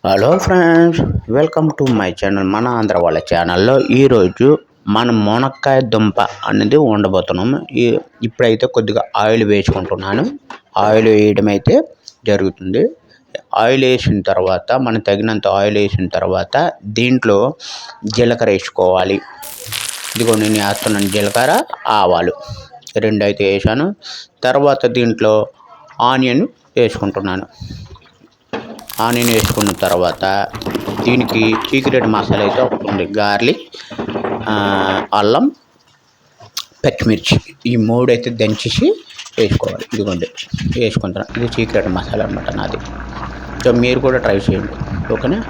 Hello friends, welcome to my channel. మన ఆంధ్ర వాళ్ళ ఛానల్లో ఈరోజు మనం మునక్కాయ దుంప అనేది వండబోతున్నాము. ఇప్పుడైతే కొద్దిగా ఆయిల్ వేసుకుంటున్నాను. ఆయిల్ వేయడం అయితే జరుగుతుంది. ఆయిల్ వేసిన తర్వాత మనం తగినంత ఆయిల్ వేసిన తర్వాత దీంట్లో జీలకర్ర వేసుకోవాలి. ఇదిగో నేను వేస్తున్నాను జీలకర్ర, ఆవాలు రెండు అయితే వేసాను. తర్వాత దీంట్లో ఆనియన్ వేసుకుంటున్నాను. ఆనియన్ వేసుకున్న తర్వాత దీనికి సీక్రెట్ మసాలా అయితే ఉంది. గార్లిక్, అల్లం, పచ్చిమిర్చి ఈ మూడు అయితే దంచేసి వేసుకోవాలి. ఇదిగోండి వేసుకుంటాను. ఇది సీక్రెట్ మసాలా అనమాట నాది. సో మీరు కూడా ట్రై చేయండి, ఓకేనా.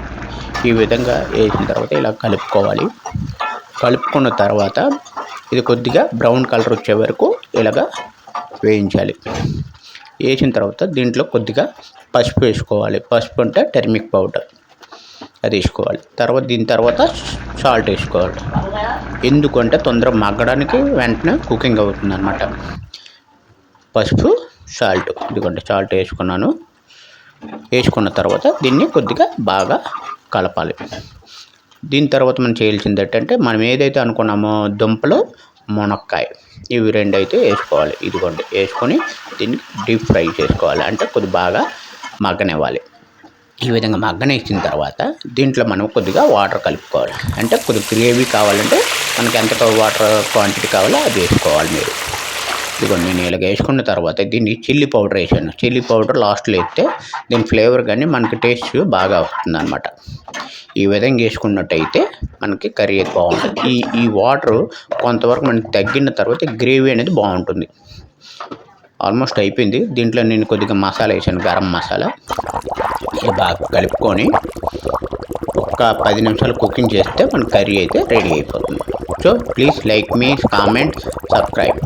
ఈ విధంగా వేసిన తర్వాత ఇలా కలుపుకోవాలి. కలుపుకున్న తర్వాత ఇది కొద్దిగా బ్రౌన్ కలర్ వచ్చే వరకు ఇలాగా వేయించాలి. వేసిన తర్వాత దీంట్లో కొద్దిగా పసుపు వేసుకోవాలి. పసుపు అంటే టర్మిక్ పౌడర్, అది వేసుకోవాలి. దీని తర్వాత సాల్ట్ వేసుకోవాలి. ఎందుకంటే తొందరగా మగ్గడానికి వెంటనే కుకింగ్ అవుతుంది అన్నమాట. పసుపు, సాల్ట్, ఇదిగోండి సాల్ట్ వేసుకున్నాను. వేసుకున్న తర్వాత దీన్ని కొద్దిగా బాగా కలపాలి. దీని తర్వాత మనం చేయాల్సింది ఏంటంటే మనం ఏదైతే అనుకున్నామో దుంపలు, మునక్కాయ ఇవి రెండు అయితే వేసుకోవాలి. ఇదిగోండి వేసుకొని దీన్ని డీప్ ఫ్రై చేసుకోవాలి. అంటే కొద్దిగా బాగా మగ్గనివ్వాలి. ఈ విధంగా మగ్గనేసిన తర్వాత దీంట్లో మనం కొద్దిగా వాటర్ కలుపుకోవాలి. అంటే కొద్దిగా గ్రేవీ కావాలంటే మనకి ఎంత వాటర్ క్వాంటిటీ కావాలో అది వేసుకోవాలి మీరు. ఇదిగోండి నేను ఇలాగ వేసుకున్న తర్వాత దీన్ని చిల్లీ పౌడర్ వేసాను. చిల్లీ పౌడర్ లాస్ట్లో వేస్తే దీని ఫ్లేవర్ కానీ మనకి టేస్ట్ బాగా వస్తుంది అనమాట. ఈ విధంగా వేసుకున్నట్టయితే మనకి కర్రీ అయితే బాగుంటుంది. ఈ వాటర్ కొంతవరకు మనకి తగ్గిన తర్వాత గ్రేవీ అనేది బాగుంటుంది. ఆల్మోస్ట్ అయిపోయింది. దీంట్లో నేను కొద్దిగా మసాలా వేసాను, గరం మసాలా. ఇది బాగా కలుపుకొని ఒక 10 నిమిషాలు కుకింగ్ చేస్తే మన కర్రీ అయితే రెడీ అయిపోతుంది. So please like me, comment, subscribe.